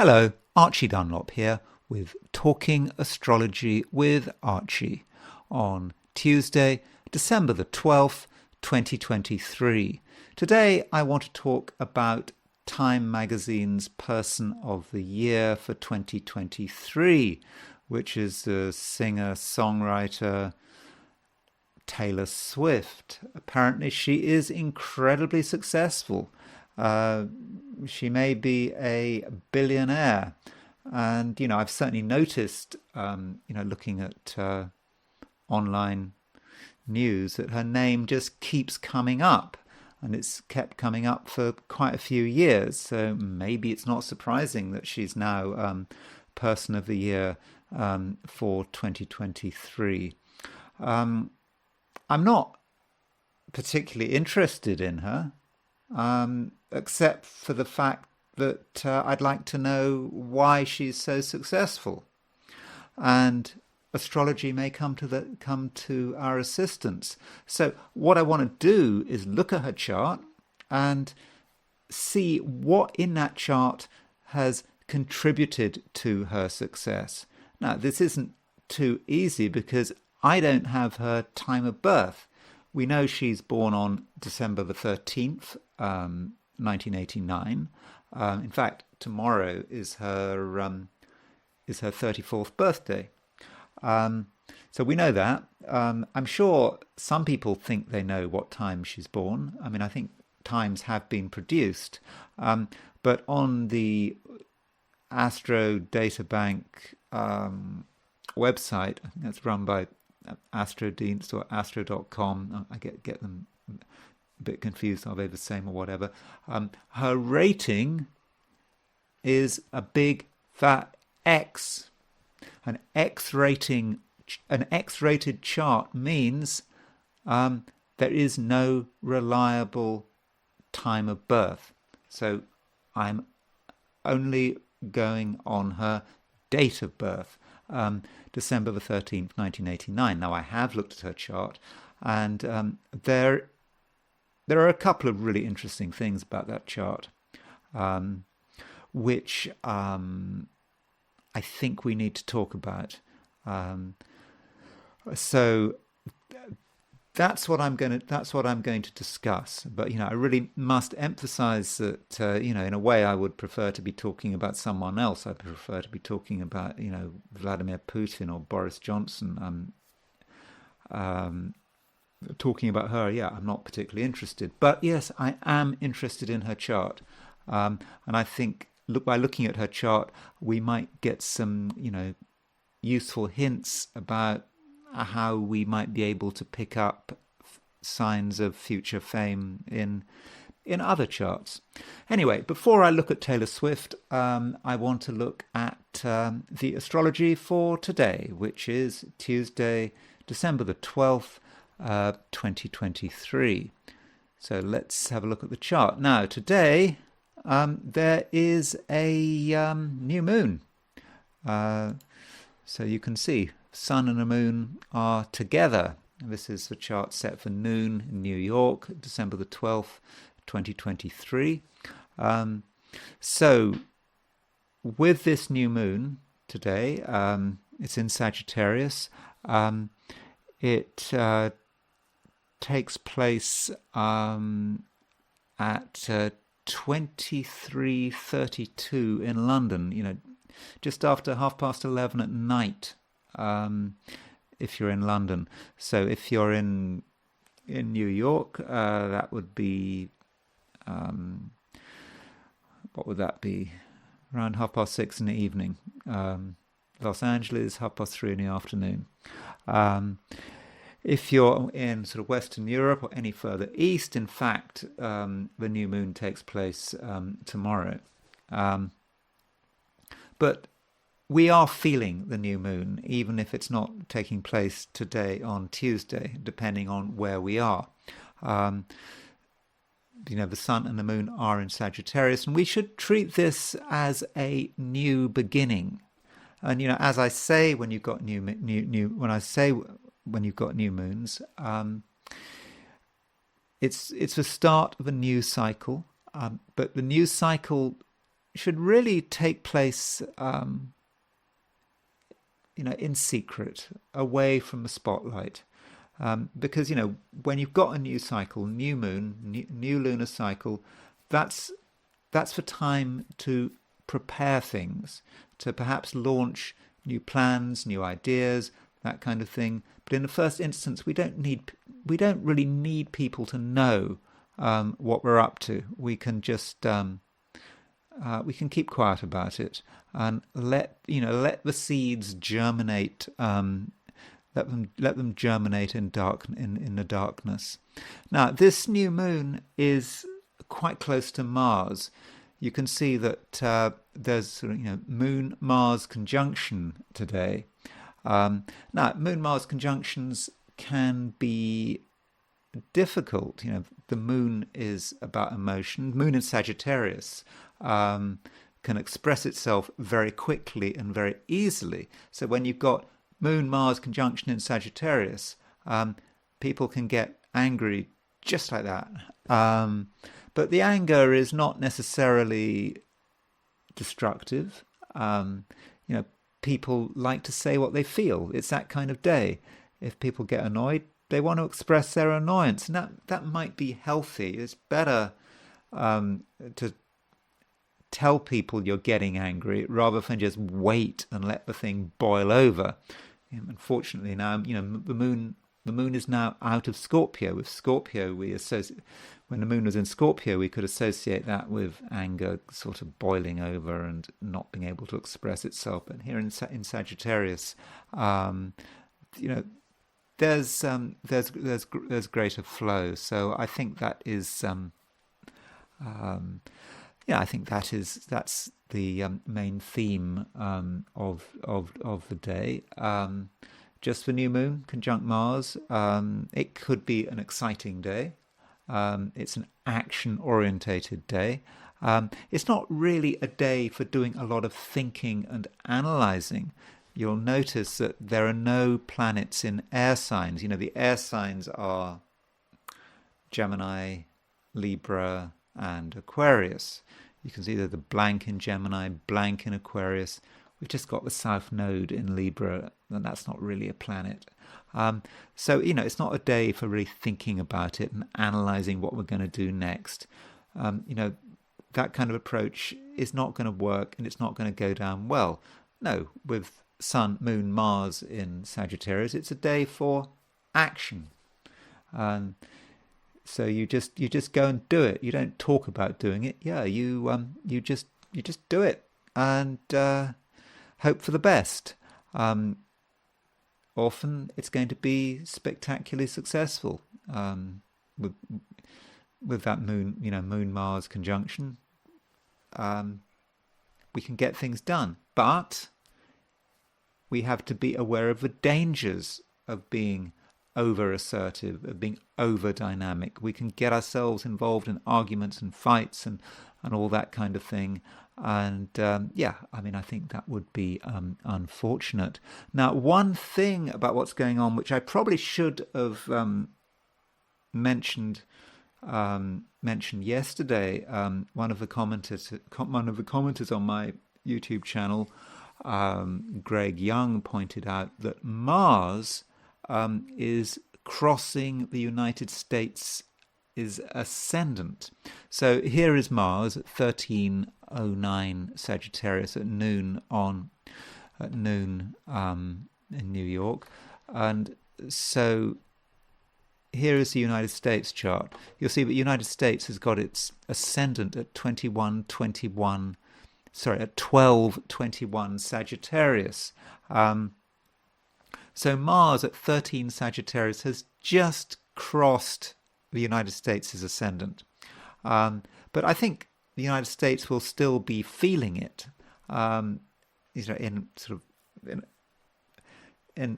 Hello, Archie Dunlop here with Talking Astrology with Archie on Tuesday, December the 12th, 2023. Today I want to talk about Time Magazine's Person of the Year for 2023, which is the singer-songwriter Taylor Swift. Apparently she is incredibly successful. She may be a billionaire. And, I've certainly noticed, looking at online news, that her name just keeps coming up. And it's kept coming up for quite a few years. So maybe it's not surprising that she's now Person of the Year for 2023. I'm not particularly interested in her. Except for the fact that I'd like to know why she's so successful, and astrology may come to our assistance. So what I want to do is look at her chart and see what in that chart has contributed to her success. Now, this isn't too easy because I don't have her time of birth. We know she's born on December the 13th, 1989. In fact, tomorrow is her 34th birthday. So we know that. I'm sure some people think they know what time she's born. I mean, I think times have been produced. But on the Astro Databank website, I think that's run by Astrodienst or astro.com. I get them a bit confused. Are they the same or whatever? Her rating is a big fat X. An X-rated chart means there is no reliable time of birth. So I'm only going on her date of birth, December the 13th, 1989. Now, I have looked at her chart, and there are a couple of really interesting things about that chart, which I think we need to talk about. So that's what I'm going to discuss. But I really must emphasize that in a way I would prefer to be talking about someone else. I prefer to be talking about Vladimir Putin or Boris Johnson. Talking about her, I'm not particularly interested. But yes, I am interested in her chart, and I think by looking at her chart, we might get some useful hints about how we might be able to pick up signs of future fame in other charts. Anyway, before I look at Taylor Swift, I want to look at the astrology for today, which is Tuesday, December the 12th, 2023. So let's have a look at the chart. Now, today there is a new moon. So you can see sun and the moon are together. This is the chart set for noon in New York, December the 12th, 2023. So with this new moon today, it's in Sagittarius. It takes place at 23:32 in London, just after 11:30 at night, if you're in London. So if you're in New York, that would be, what would that be? Around 6:30 in the evening. Los Angeles, 3:30 in the afternoon. If you're in sort of Western Europe or any further east, in fact, the new moon takes place tomorrow. But we are feeling the new moon, even if it's not taking place today on Tuesday, depending on where we are. The sun and the moon are in Sagittarius, and we should treat this as a new beginning. And as I say, when you've got when you've got new moons, it's the start of a new cycle. But the new cycle should really take place, in secret, away from the spotlight. Because, when you've got a new cycle, new moon, new lunar cycle, that's for time to prepare things, to perhaps launch new plans, new ideas, that kind of thing. But in the first instance, we don't really need people to know what we're up to. We can just we can keep quiet about it and let the seeds germinate. Let them germinate in the darkness. Now, this new moon is quite close to Mars. You can see that there's sort of, Moon Mars conjunction today. Now, Moon Mars conjunctions can be difficult. The Moon is about emotion. Moon in Sagittarius can express itself very quickly and very easily. So when you've got Moon Mars conjunction in Sagittarius, people can get angry just like that. But the anger is not necessarily destructive. People like to say what they feel. It's that kind of day. If people get annoyed, they want to express their annoyance, and that might be healthy. It's better to tell people you're getting angry rather than just wait and let the thing boil over. Unfortunately, now the moon is now out of Scorpio. With Scorpio, when the moon was in Scorpio, we could associate that with anger sort of boiling over and not being able to express itself. But here in Sagittarius, there's greater flow. So I think that is that's the main theme of the day. Just the new moon conjunct Mars. It could be an exciting day. It's an action-orientated day. It's not really a day for doing a lot of thinking and analyzing. You'll notice that there are no planets in air signs. The air signs are Gemini, Libra, and Aquarius. You can see that the blank in Gemini, blank in Aquarius. We've just got the South Node in Libra, and that's not really a planet. So, it's not a day for really thinking about it and analysing what we're going to do next. That kind of approach is not going to work, and it's not going to go down well. No, with Sun, Moon, Mars in Sagittarius, it's a day for action. So you just go and do it. You don't talk about doing it. Yeah, you just do it and hope for the best. Often it's going to be spectacularly successful with that Moon Mars conjunction. We can get things done, but we have to be aware of the dangers of being over assertive, of being over dynamic. We can get ourselves involved in arguments and fights and all that kind of thing. And I think that would be unfortunate. Now, one thing about what's going on, which I probably should have mentioned yesterday, one of the commenters on my YouTube channel, Greg Young, pointed out that Mars is crossing the United States, is ascendant. So here is Mars at 1309 Sagittarius at noon in New York, and so here is the United States chart. You'll see that the United States has got its ascendant at 1221 Sagittarius. So Mars at 13 Sagittarius has just crossed the United States' ascendant. But I think the United States will still be feeling it. In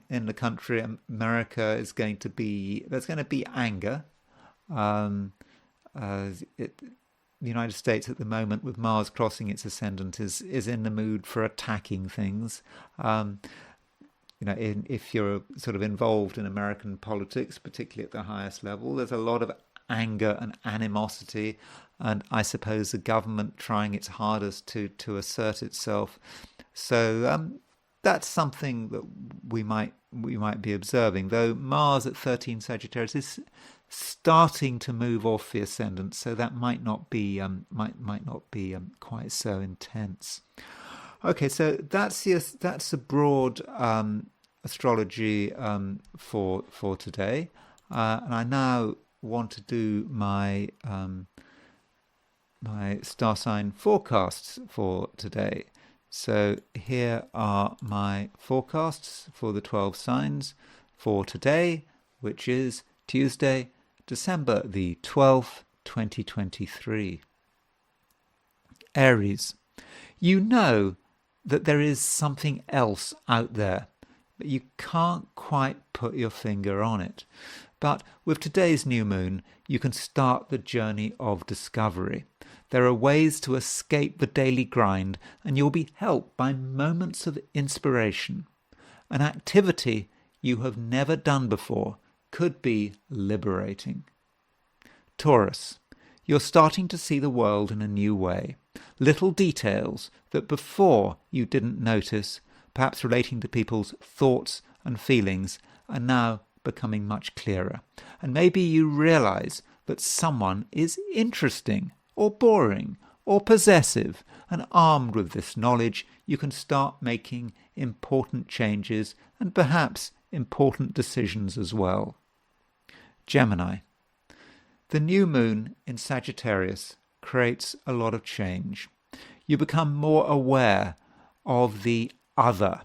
the country, America is there's going to be anger. The United States at the moment, with Mars crossing its ascendant, is in the mood for attacking things. If you're sort of involved in American politics, particularly at the highest level, there's a lot of anger and animosity, and I suppose the government trying its hardest to assert itself. So that's something that we might be observing. Though Mars at 13 Sagittarius is starting to move off the ascendant, so that might not be quite so intense. Okay, so that's a broad astrology for today, and I now want to do my my star sign forecasts for today. So here are my forecasts for the 12 signs for today, which is Tuesday, December the 12th, 2023. Aries, you know that there is something else out there, but you can't quite put your finger on it. But with today's new moon, you can start the journey of discovery. There are ways to escape the daily grind, and you'll be helped by moments of inspiration. An activity you have never done before could be liberating. Taurus, you're starting to see the world in a new way. Little details that before you didn't notice, perhaps relating to people's thoughts and feelings, are now becoming much clearer. And maybe you realize that someone is interesting or boring or possessive, and armed with this knowledge, you can start making important changes and perhaps important decisions as well. Gemini, the new moon in Sagittarius creates a lot of change. You become more aware of the other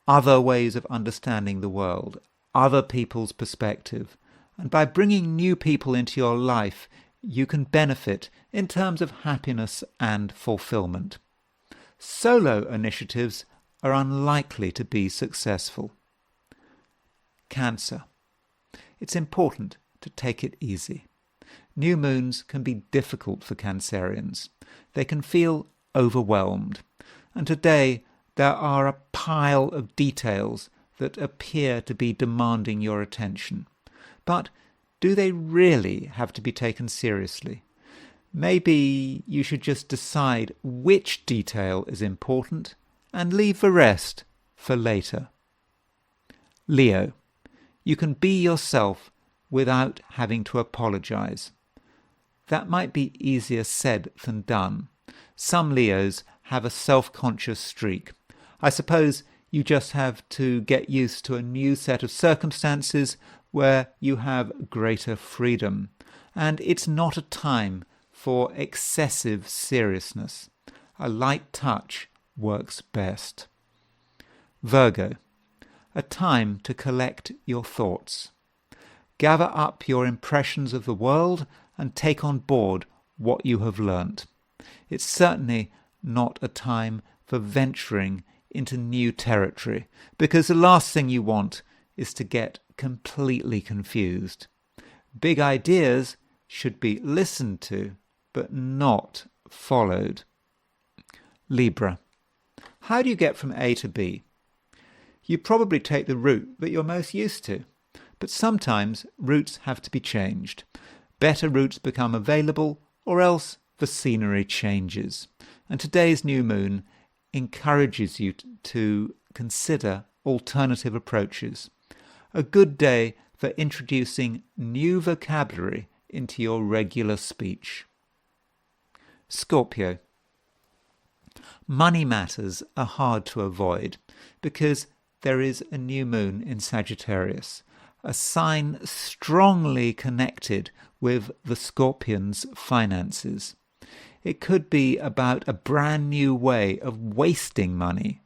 ways of understanding the world, other people's perspective, and by bringing new people into your life, you can benefit in terms of happiness and fulfillment. Solo initiatives are unlikely to be successful. Cancer, it's important to take it easy. New moons can be difficult for Cancerians. They can feel overwhelmed. And today there are a pile of details that appear to be demanding your attention. But do they really have to be taken seriously? Maybe you should just decide which detail is important and leave the rest for later. Leo, you can be yourself without having to apologize. That might be easier said than done. Some Leos have a self-conscious streak. I suppose you just have to get used to a new set of circumstances where you have greater freedom. And it's not a time for excessive seriousness. A light touch works best. Virgo, a time to collect your thoughts. Gather up your impressions of the world and take on board what you have learnt. It's certainly not a time for venturing into new territory, because the last thing you want is to get completely confused. Big ideas should be listened to, but not followed. Libra, how do you get from A to B? You probably take the route that you're most used to, but sometimes routes have to be changed. Better routes become available, or else the scenery changes. And today's new moon encourages you to consider alternative approaches. A good day for introducing new vocabulary into your regular speech. Scorpio, money matters are hard to avoid because there is a new moon in Sagittarius, a sign strongly connected with the Scorpion's finances. It could be about a brand new way of wasting money,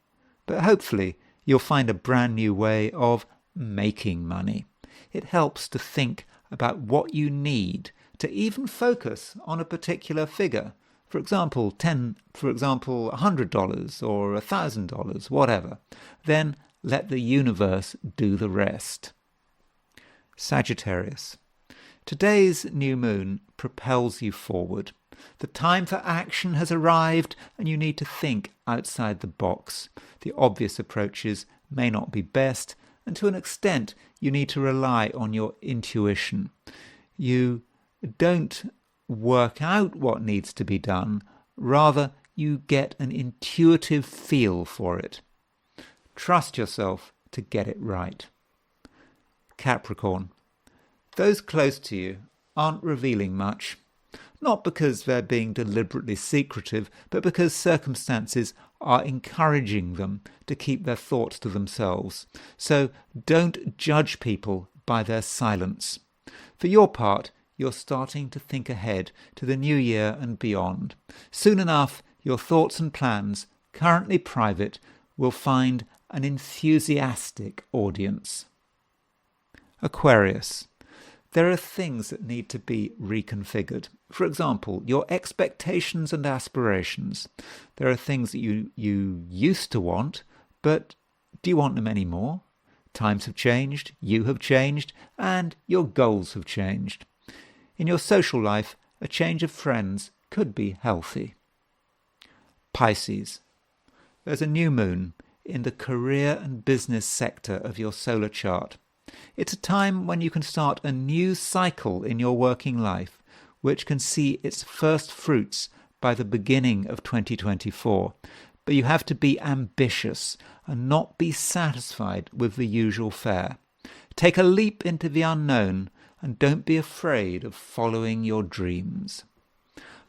but hopefully you'll find a brand new way of making money. It helps to think about what you need to even focus on a particular figure. For example, $100 or $1,000, whatever. Then let the universe do the rest. Sagittarius, today's new moon propels you forward. The time for action has arrived and you need to think outside the box. The obvious approaches may not be best, and to an extent you need to rely on your intuition. You don't work out what needs to be done. Rather, you get an intuitive feel for it. Trust yourself to get it right. Capricorn. Those close to you aren't revealing much. Not because they're being deliberately secretive, but because circumstances are encouraging them to keep their thoughts to themselves. So don't judge people by their silence. For your part, you're starting to think ahead to the new year and beyond. Soon enough, your thoughts and plans, currently private, will find an enthusiastic audience. Aquarius. There are things that need to be reconfigured. For example, your expectations and aspirations. There are things that you used to want, but do you want them anymore? Times have changed, you have changed, and your goals have changed. In your social life, a change of friends could be healthy. Pisces. There's a new moon in the career and business sector of your solar chart. It's a time when you can start a new cycle in your working life, which can see its first fruits by the beginning of 2024. But you have to be ambitious and not be satisfied with the usual fare. Take a leap into the unknown and don't be afraid of following your dreams.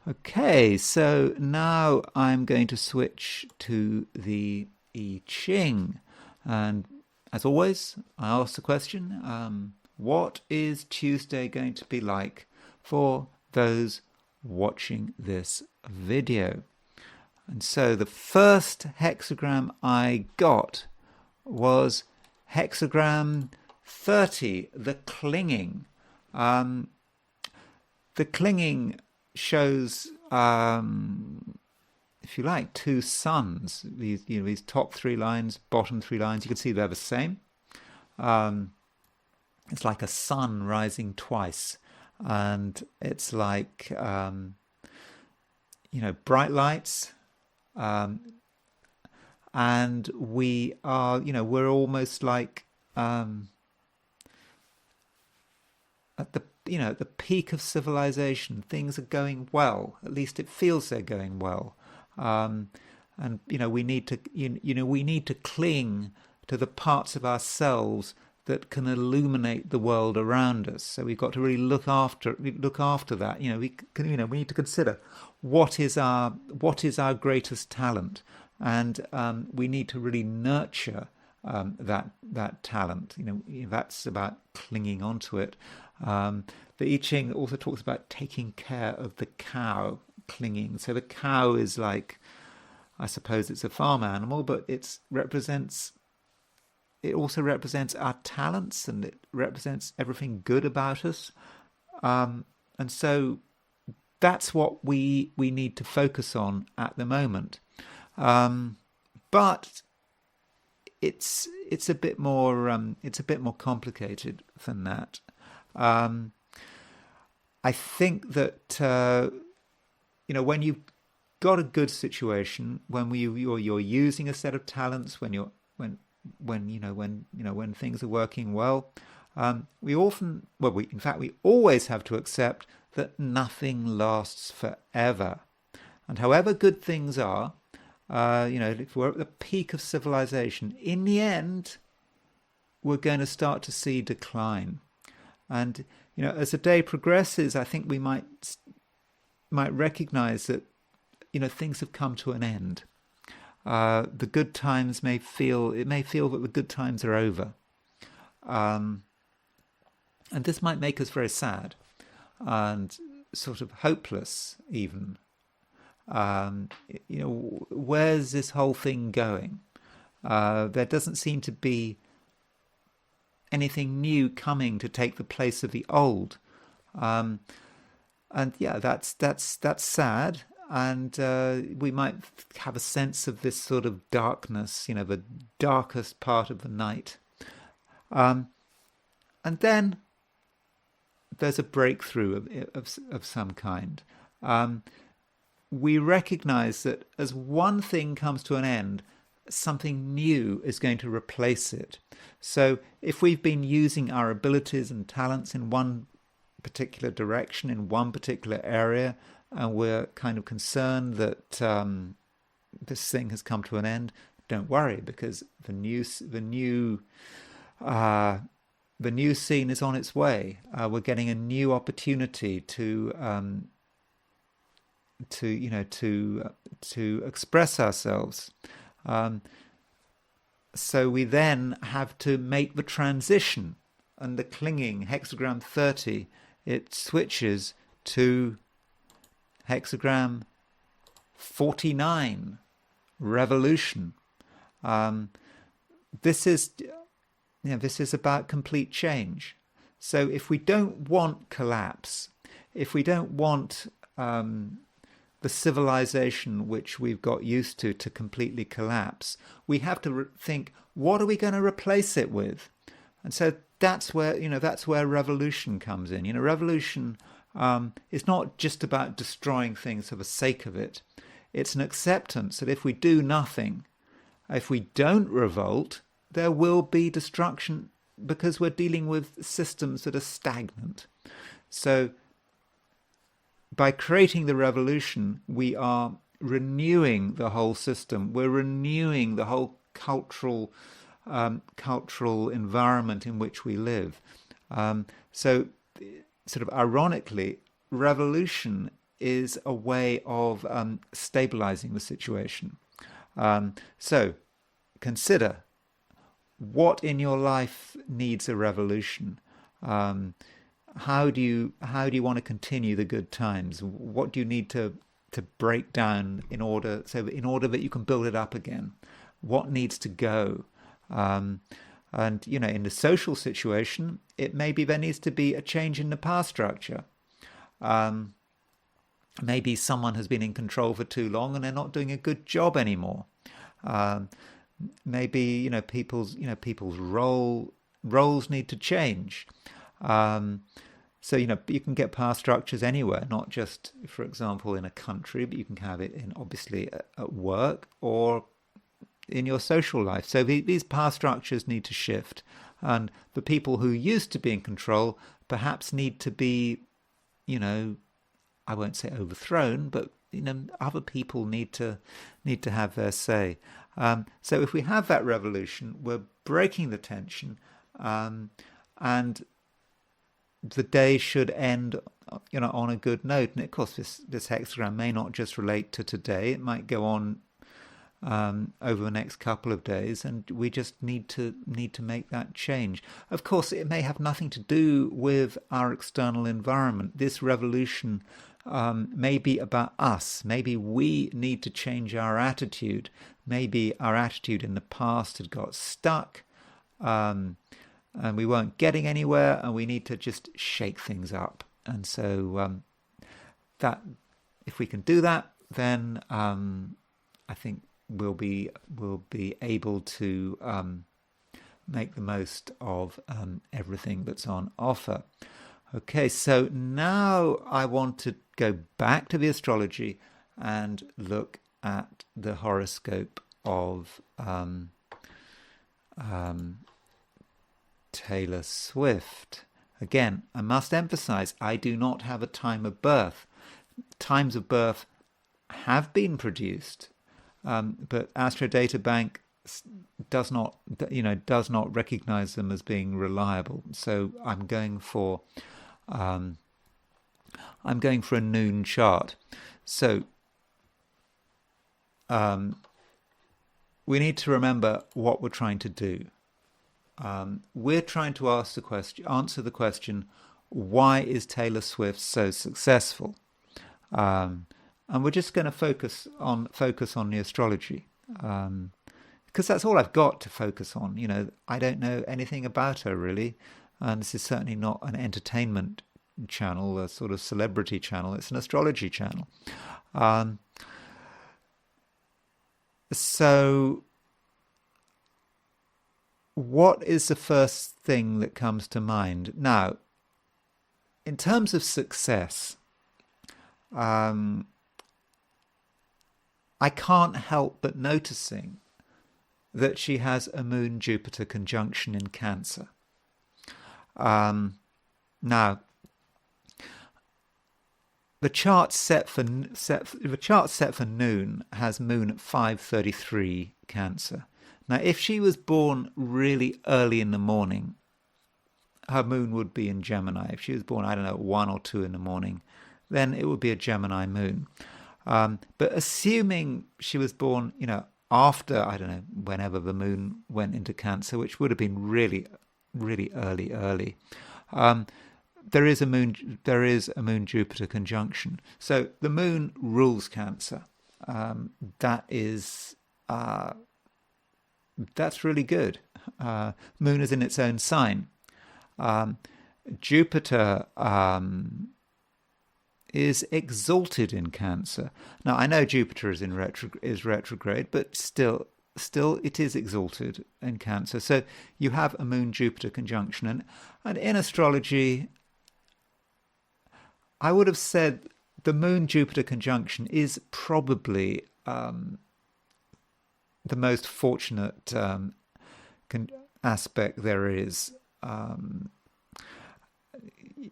Okay, so now I'm going to switch to the I Ching. And as always, I ask the question, what is Tuesday going to be like for those watching this video? And so the first hexagram I got was hexagram 30, the clinging. The clinging shows, if you like, two suns. These top three lines, bottom three lines. You can see they're the same. It's like a sun rising twice, and it's like bright lights. And we are, we're almost like at the peak of civilization. Things are going well. At least it feels they're going well. And we need to cling to the parts of ourselves that can illuminate the world around us. So we've got to really look after that. We need to consider what is our greatest talent, and we need to really nurture that talent. That's about clinging onto it. The I Ching also talks about taking care of the cow, clinging. So the cow is like, I suppose it's a farm animal, but it also represents our talents, and it represents everything good about us. And so that's what we need to focus on at the moment. But it's a bit more complicated than that. I think that when you've got a good situation, when you're using a set of talents, when things are working well, we always have to accept that nothing lasts forever. And however good things are, if we're at the peak of civilization, in the end, we're going to start to see decline. And as the day progresses, I think we might recognize that things have come to an end. The good times may feel that the good times are over, and this might make us very sad and sort of hopeless even. Where's this whole thing going? There doesn't seem to be anything new coming to take the place of the old, and yeah, that's sad. And we might have a sense of this sort of darkness, the darkest part of the night. And then there's a breakthrough of some kind. We recognize that as one thing comes to an end, something new is going to replace it. So if we've been using our abilities and talents in one particular direction in one particular area, and we're kind of concerned that this thing has come to an end, don't worry, because uh, the new scene is on its way. We're getting a new opportunity to express ourselves. Um, so we then have to make the transition, and the clinging hexagram 30, it switches to hexagram 49, revolution. This is this is about complete change. So if we don't want collapse, if we don't want the civilization which we've got used to completely collapse, we have to think, what are we going to replace it with? And so that's where revolution comes in. Revolution is not just about destroying things for the sake of it. It's an acceptance that if we do nothing, if we don't revolt, there will be destruction, because we're dealing with systems that are stagnant. So by creating the revolution, we are renewing the whole system. We're renewing the whole cultural environment in which we live. So sort of ironically, revolution is a way of stabilizing the situation. So consider, what in your life needs a revolution? How do you want to continue the good times? What do you need to break down in order that you can build it up again? What needs to go? And in the social situation, it maybe there needs to be a change in the power structure. Maybe someone has been in control for too long and they're not doing a good job anymore. Maybe people's roles need to change. So you can get power structures anywhere, not just, for example, in a country, but you can have it in, obviously, at work or in your social life. So these power structures need to shift, and the people who used to be in control perhaps need to be, I won't say overthrown, but other people need to have their say. So if we have that revolution, we're breaking the tension, and the day should end, on a good note. And of course, this hexagram may not just relate to today; it might go on over the next couple of days, and we just need to make that change. Of course, it may have nothing to do with our external environment. This revolution may be about us. Maybe we need to change our attitude. Maybe our attitude in the past had got stuck, and we weren't getting anywhere, and we need to just shake things up. And so that, if we can do that, then I think we'll be able to make the most of everything that's on offer. Okay, so now I want to go back to the astrology and look at the horoscope of Taylor Swift. Again, I must emphasize, I do not have a time of birth. Times of birth have been produced, but Astro Data Bank does not recognize them as being reliable. So I'm going for a noon chart. So we need to remember what we're trying to do. We're trying to answer the question, why is Taylor Swift so successful? And we're just going to focus on the astrology, because that's all I've got to focus on. I don't know anything about her really, and this is certainly not an entertainment channel, a sort of celebrity channel. It's an astrology channel. So what is the first thing that comes to mind? Now, in terms of success, I can't help but noticing that she has a Moon-Jupiter conjunction in Cancer. Now, the chart set for noon has Moon at 5:33 Cancer. Now, if she was born really early in the morning, her Moon would be in Gemini. If she was born, I don't know, 1 or 2 in the morning, then it would be a Gemini Moon. But assuming she was born, after, I don't know, whenever the Moon went into Cancer, which would have been really, really early. There is a Moon Jupiter conjunction. So the Moon rules Cancer. That's really good. Moon is in its own sign. Jupiter is exalted in Cancer. Now, I know Jupiter is retrograde, but still it is exalted in Cancer. So you have a Moon Jupiter conjunction, and in astrology, I would have said the Moon Jupiter conjunction is probably the most fortunate aspect there is.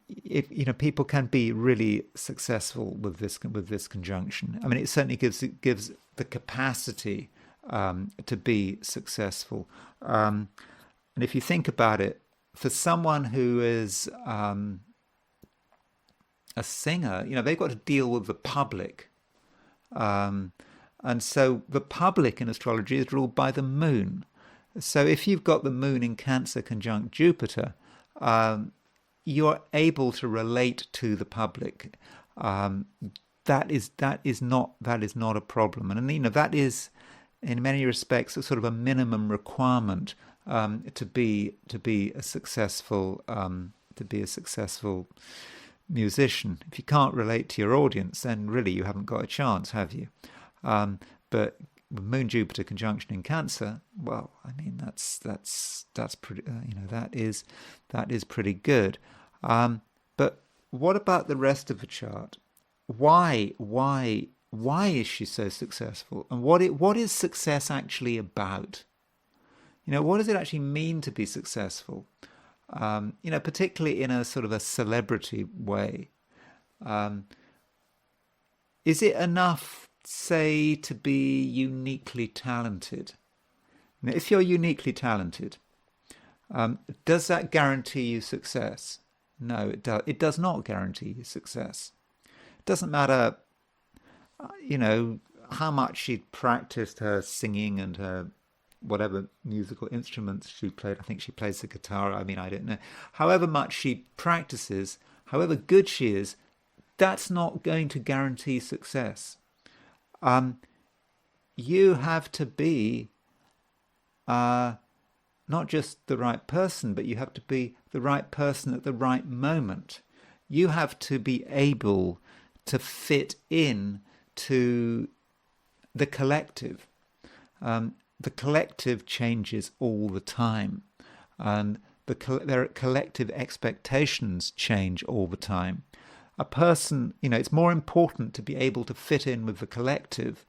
If people can be really successful with this conjunction. I mean, it certainly gives the capacity to be successful. And if you think about it, for someone who is a singer, they've got to deal with the public. And so the public in astrology is ruled by the Moon. So if you've got the Moon in Cancer conjunct Jupiter, you're able to relate to the public. That is not a problem, and that is, in many respects, a sort of a minimum requirement to be a successful musician. If you can't relate to your audience, then really you haven't got a chance, have you? But Moon Jupiter conjunction in Cancer, well, I mean that's pretty, that is pretty good. But what about the rest of the chart? Why is she so successful? And what is success actually about? What does it actually mean to be successful? Particularly in a sort of a celebrity way. Is it enough, say, to be uniquely talented? Now, if you're uniquely talented, does that guarantee you success? No, it does not guarantee you success. It doesn't matter, how much she'd practiced her singing and her whatever musical instruments she played. I think she plays the guitar. I mean, I don't know. However much she practices, however good she is, that's not going to guarantee success. You have to be not just the right person, but you have to be the right person at the right moment. You have to be able to fit in to the collective. The collective changes all the time, and their collective expectations change all the time. A person, it's more important to be able to fit in with the collective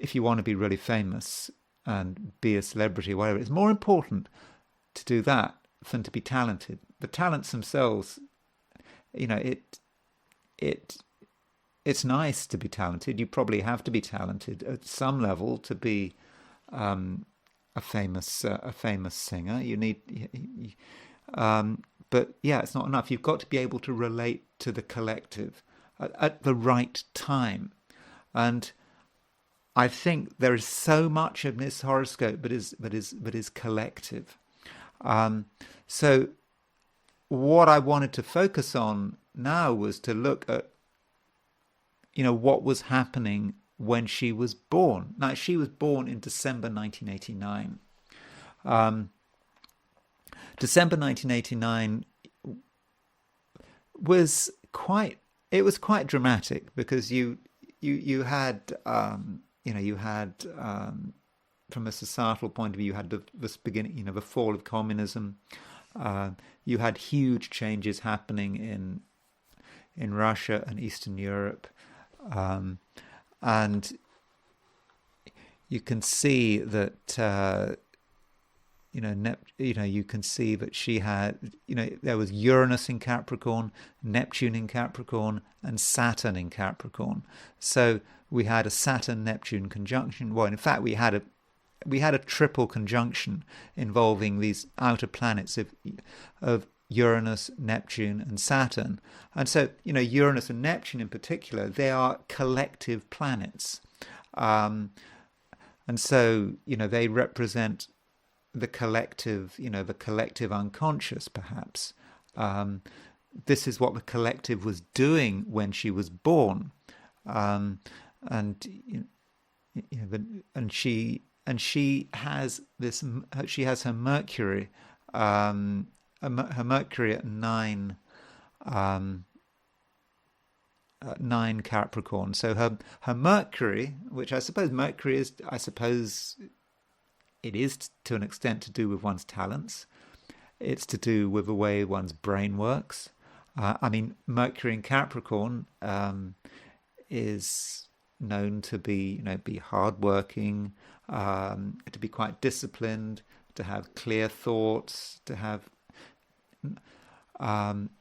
if you want to be really famous and be a celebrity, whatever. It's more important to do that than to be talented. The talents themselves, it's nice to be talented. You probably have to be talented at some level to be a famous singer. You need, but yeah, it's not enough. You've got to be able to relate to the collective at the right time. And I think there is so much of this horoscope that is collective. So what I wanted to focus on now was to look at what was happening when she was born. Now, she was born in December 1989. December 1989 was quite dramatic, because you had from a societal point of view, you had this beginning, the fall of communism. You had huge changes happening in Russia and Eastern Europe. And you can see that you can see that she had, there was Uranus in Capricorn, Neptune in Capricorn, and Saturn in Capricorn. So we had a Saturn-Neptune conjunction. Well, in fact, we had a triple conjunction involving these outer planets of Uranus, Neptune, and Saturn. And so, Uranus and Neptune in particular, they are collective planets. And so, they represent the collective, the collective unconscious, perhaps. This is what the collective was doing when she was born. And she has her Mercury, her Mercury at 9 Capricorn. So her Mercury, which I suppose it is to an extent to do with one's talents. It's to do with the way one's brain works. Mercury in Capricorn is known to be hardworking, to be quite disciplined, to have clear thoughts, to have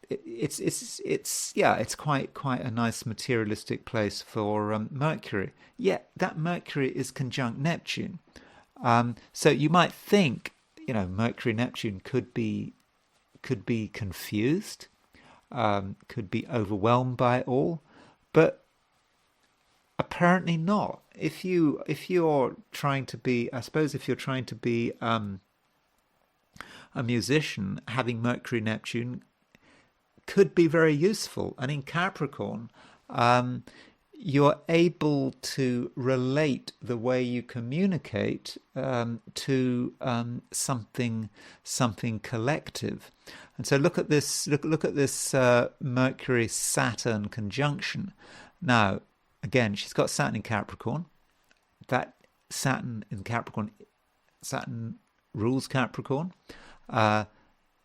it's quite a nice materialistic place for Mercury. Yet that Mercury is conjunct Neptune. So you might think, Mercury Neptune could be confused, could be overwhelmed by it all, but apparently not. If you're trying to be, I suppose, if you're trying to be a musician, having Mercury Neptune could be very useful. And in Capricorn, you're able to relate the way you communicate to something collective. And so look at this Mercury Saturn conjunction. Now, again, she's got Saturn in Capricorn. That Saturn in Capricorn, Saturn rules Capricorn.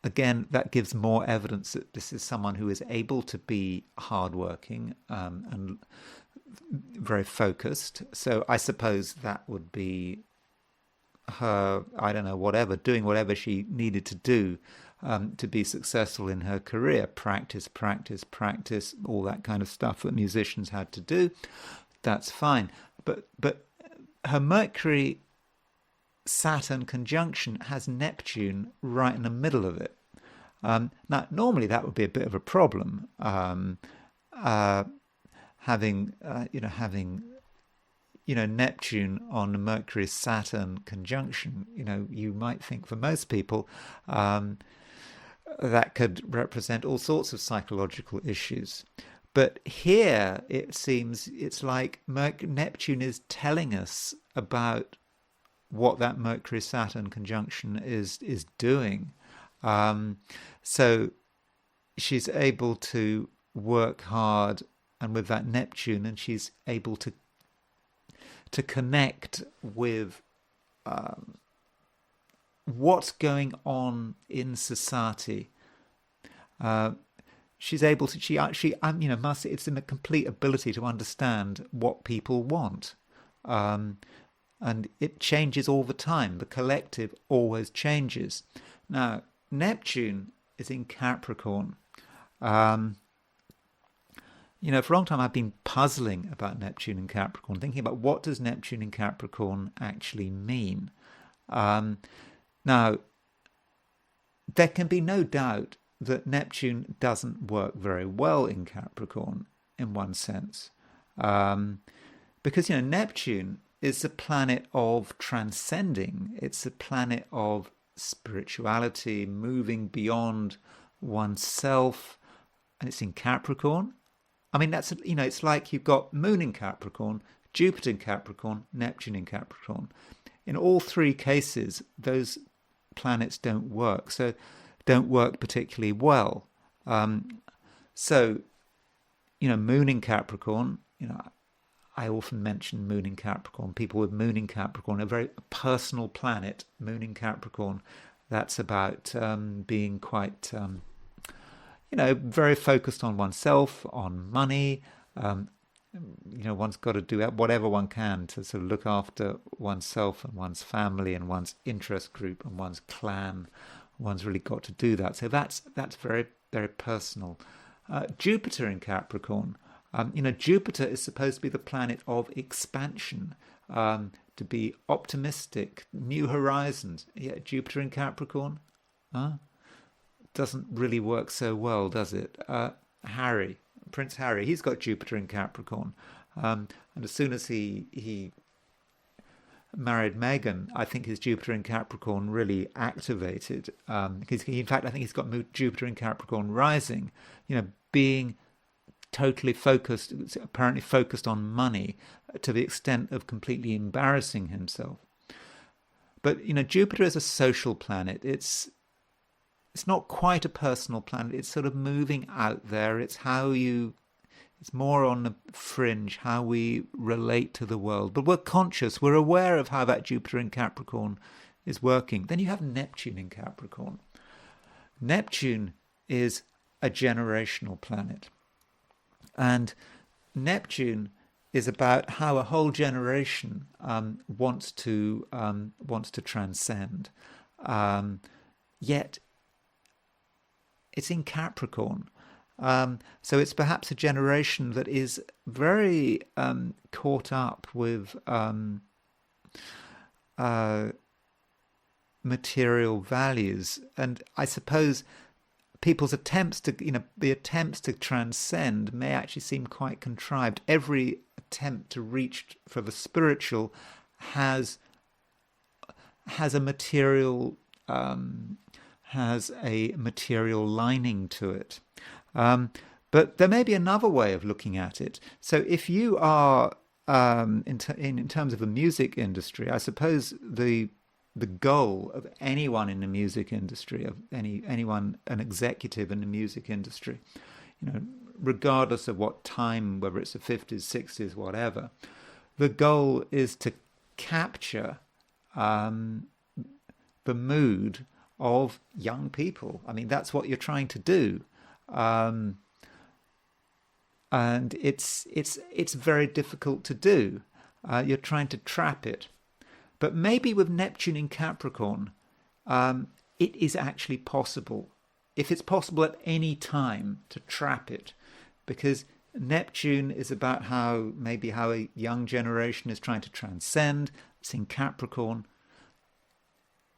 Again, that gives more evidence that this is someone who is able to be hardworking and very focused. So I suppose that would be her, doing whatever she needed to do to be successful in her career. Practice, all that kind of stuff that musicians had to do. That's fine. But her Mercury Saturn conjunction has Neptune right in the middle of it. Now, normally that would be a bit of a problem. Having Neptune on the Mercury Saturn conjunction, you might think for most people that could represent all sorts of psychological issues. But here it seems it's like Neptune is telling us about what that Mercury Saturn conjunction is doing. So she's able to work hard, and with that Neptune, and she's able to connect with what's going on in society. She's able to. She it's in a complete ability to understand what people want. And it changes all the time. The collective always changes. Now, Neptune is in Capricorn. For a long time I've been puzzling about Neptune in Capricorn, thinking about what does Neptune in Capricorn actually mean. Now, there can be no doubt that Neptune doesn't work very well in Capricorn in one sense. Because, Neptune is a planet of transcending. It's a planet of spirituality, moving beyond oneself, and it's in Capricorn. That's it's like you've got Moon in Capricorn, Jupiter in Capricorn, Neptune in Capricorn. In all three cases, those planets don't work particularly well. So, Moon in Capricorn, I often mention Moon in Capricorn. People with Moon in Capricorn, a very personal planet. Moon in Capricorn, that's about being quite, very focused on oneself, on money, one's got to do whatever one can to sort of look after oneself and one's family and one's interest group and one's clan. One's really got to do that. So that's very, very personal. Jupiter in Capricorn. Jupiter is supposed to be the planet of expansion, to be optimistic, new horizons. Yeah, Jupiter in Capricorn doesn't really work so well, does it? Prince Harry, he's got Jupiter in Capricorn, and as soon as he married Meghan, I think his Jupiter in Capricorn really activated. In fact, I think he's got Jupiter in Capricorn rising. Being totally focused, apparently focused on money to the extent of completely embarrassing himself. But Jupiter is a social planet. It's not quite a personal planet. It's sort of moving out there. It's more on the fringe, how we relate to the world. But we're conscious, we're aware of how that Jupiter in Capricorn is working. Then you have Neptune in Capricorn. Neptune is a generational planet. And Neptune is about how a whole generation wants to transcend. Yet it's in Capricorn. So it's perhaps a generation that is very caught up with material values. And I suppose people's attempts to transcend may actually seem quite contrived. Every attempt to reach for the spiritual has a material lining to it. But there may be another way of looking at it. So if you are in terms of the music industry, I suppose the goal of anyone in the music industry, of anyone, an executive in the music industry, regardless of what time, whether it's the 50s, 60s, whatever, the goal is to capture the mood of young people. I mean, that's what you're trying to do. And it's very difficult to do. You're trying to trap it. But maybe with Neptune in Capricorn, it is actually possible. If it's possible at any time to trap it, because Neptune is about how a young generation is trying to transcend. It's in Capricorn.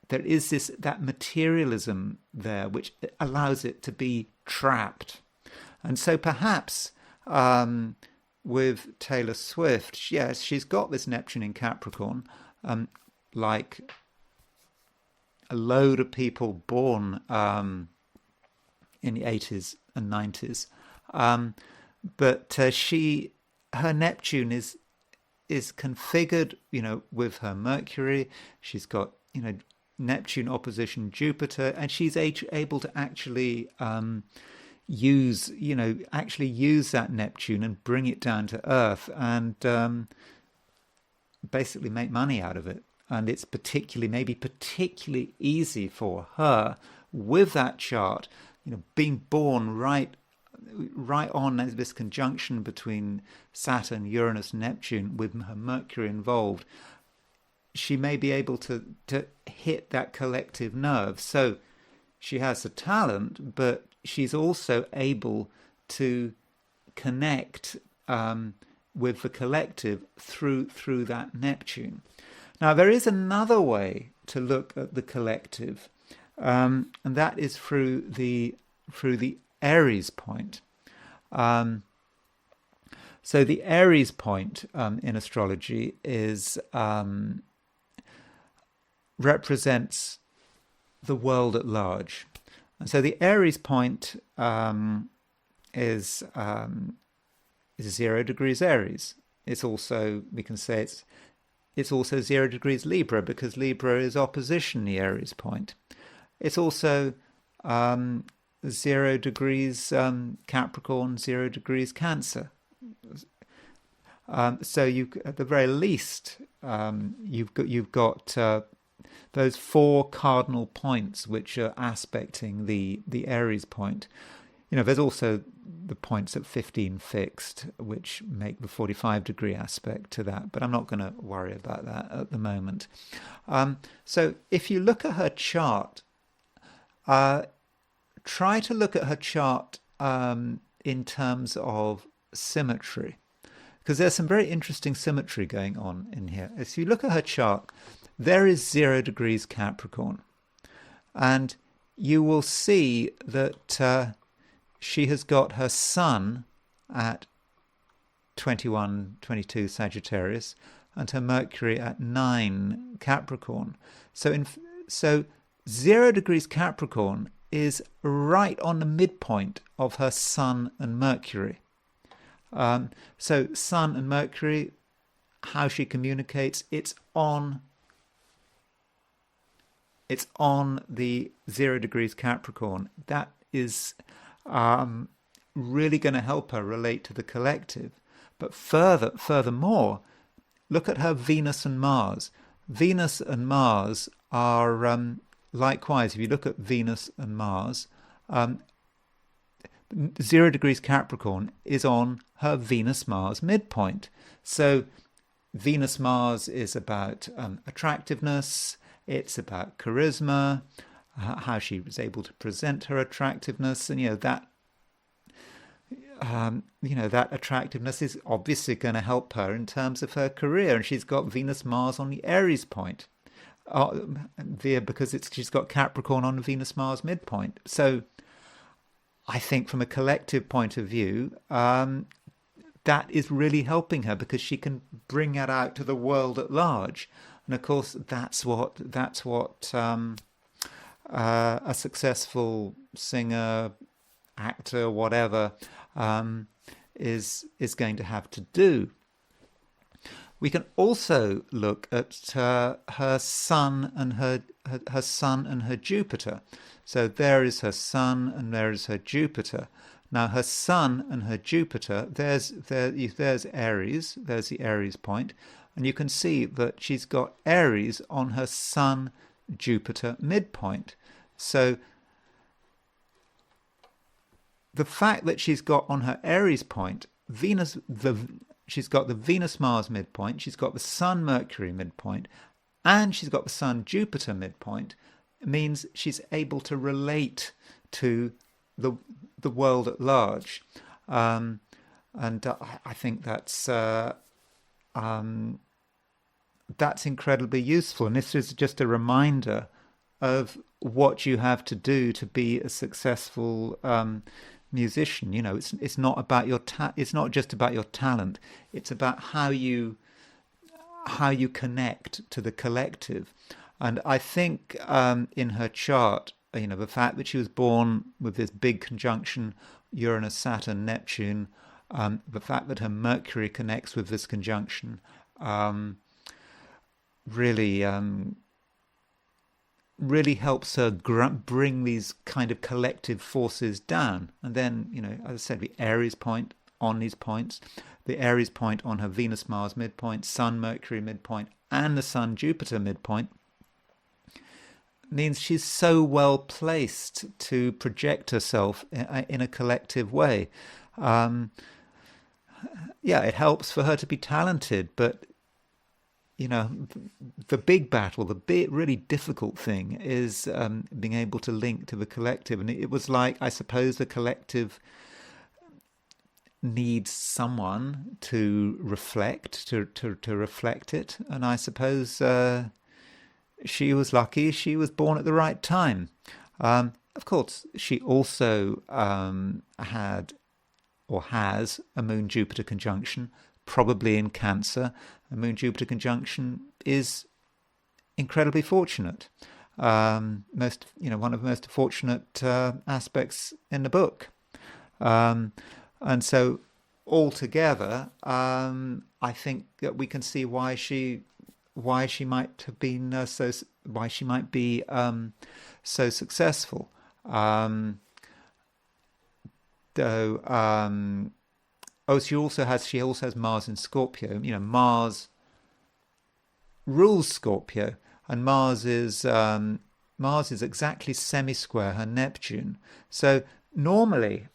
There is that materialism there which allows it to be trapped. And so perhaps with Taylor Swift, yes, she's got this Neptune in Capricorn, like a load of people born in the 80s and 90s. But her Neptune is configured, with her Mercury. She's got, Neptune opposition Jupiter, and she's able to actually use that Neptune and bring it down to Earth and basically make money out of it. And it's particularly easy for her with that chart, being born right on this conjunction between Saturn, Uranus, Neptune, with her Mercury involved. She may be able to hit that collective nerve. So she has the talent, but she's also able to connect with the collective through that Neptune. Now, there is another way to look at the collective, and that is through the Aries point. So the Aries point in astrology represents the world at large. And so the Aries point is 0 degrees Aries. It's also, we can say it's also 0 degrees Libra, because Libra is opposition the Aries point. It's also 0 degrees Capricorn, 0 degrees Cancer. So you, at the very least, you've got those 4 cardinal points which are aspecting the Aries point. There's also the points at 15 fixed, which make the 45-degree aspect to that, but I'm not going to worry about that at the moment. So if you look at her chart, try to look at her chart in terms of symmetry, because there's some very interesting symmetry going on in here. If you look at her chart, there is 0 degrees Capricorn, and you will see that she has got her sun at 21, 22 Sagittarius and her Mercury at 9 Capricorn. So 0 degrees Capricorn is right on the midpoint of her sun and Mercury. So sun and Mercury, how she communicates, it's on the 0 degrees Capricorn. That is really going to help her relate to the collective. But furthermore, look at her Venus and Mars. Venus and Mars are likewise, if you look at Venus and Mars, 0 degrees Capricorn is on her Venus-Mars midpoint. So Venus-Mars is about attractiveness, it's about charisma, how she was able to present her attractiveness, and that attractiveness is obviously going to help her in terms of her career. And she's got Venus-Mars on the Aries point, because she's got Capricorn on the Venus-Mars midpoint. So I think from a collective point of view, that is really helping her, because she can bring that out to the world at large. And of course, that's what a successful singer, actor, whatever, is going to have to do. We can also look at her sun and her sun and her Jupiter. So there is her sun and there is her Jupiter. Now her sun and her Jupiter, there's Aries, there's the Aries point, and you can see that she's got Aries on her sun Jupiter midpoint. So the fact that she's got on her Aries point she's got the Venus-Mars midpoint, she's got the Sun-Mercury midpoint, and she's got the Sun-Jupiter midpoint, means she's able to relate to the world at large. And I think that's incredibly useful. And this is just a reminder of what you have to do to be a successful musician. It's not about it's not just about your talent. It's about how you connect to the collective. And I think in her chart, the fact that she was born with this big conjunction, Uranus, Saturn, Neptune, the fact that her Mercury connects with this conjunction, really helps her bring these kind of collective forces down. And then, as I said, the Aries point on these points, the Aries point on her Venus-Mars midpoint, Sun-Mercury midpoint, and the Sun-Jupiter midpoint, means she's so well placed to project herself in a collective way. It helps for her to be talented, but the big battle, the really difficult thing is being able to link to the collective. And it was like, I suppose the collective needs someone to reflect, to reflect it. And I suppose she was lucky she was born at the right time. Of course, she also had or has a Moon-Jupiter conjunction, probably in Cancer. A Moon-Jupiter conjunction is incredibly fortunate. One of the most fortunate aspects in the book. And so altogether, I think that we can see why she might have been why she might be so successful. She also has Mars in Scorpio. Mars rules Scorpio, and Mars is exactly semi-square her Neptune. So normally,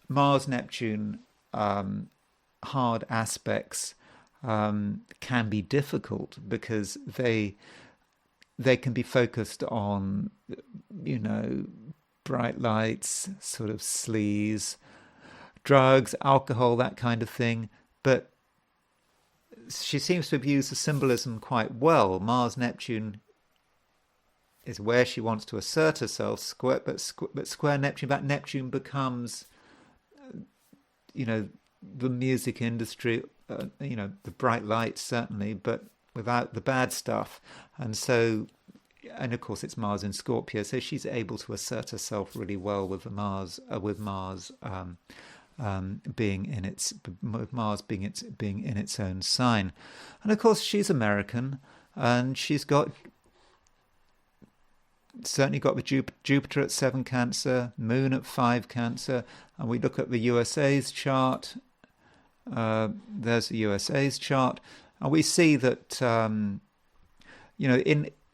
Mars-Neptune hard aspects can be difficult because they can be focused on, bright lights, sort of sleaze, drugs, alcohol, that kind of thing. But she seems to have used the symbolism quite well. Mars-Neptune is where she wants to assert herself, but square Neptune, that Neptune becomes, the music industry, the bright lights certainly, but without the bad stuff. And so, and of course it's Mars in Scorpio, so she's able to assert herself really well with the Mars, being in its own sign. And of course she's American, and she's certainly got the Jupiter at 7 Cancer, Moon at 5 Cancer, and we look at the USA's chart. There's the USA's chart, and we see that in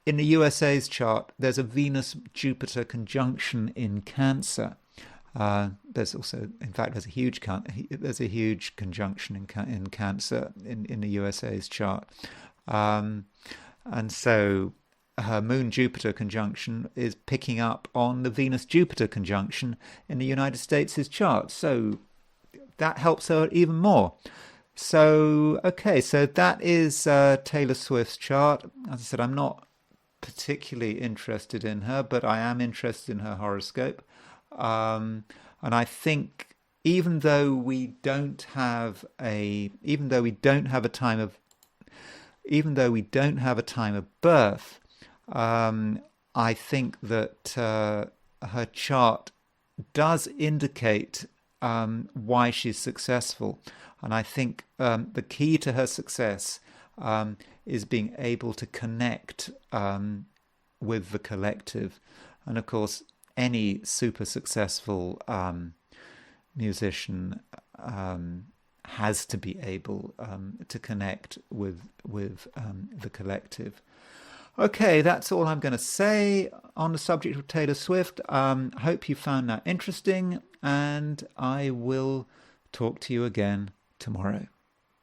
the USA's chart there's a Venus-Jupiter conjunction in Cancer. There's also, in fact, there's a huge conjunction in Cancer in the USA's chart, and so her Moon-Jupiter conjunction is picking up on the Venus-Jupiter conjunction in the United States' chart. So that helps her even more. So, okay, so that is Taylor Swift's chart. As I said, I'm not particularly interested in her, but I am interested in her horoscope. And I think even though we don't have a time of birth, I think that her chart does indicate why she's successful. And I think the key to her success is being able to connect with the collective. And of course, any super successful musician has to be able to connect with the collective. Okay, that's all I'm going to say on the subject of Taylor Swift. I hope you found that interesting, and I will talk to you again tomorrow.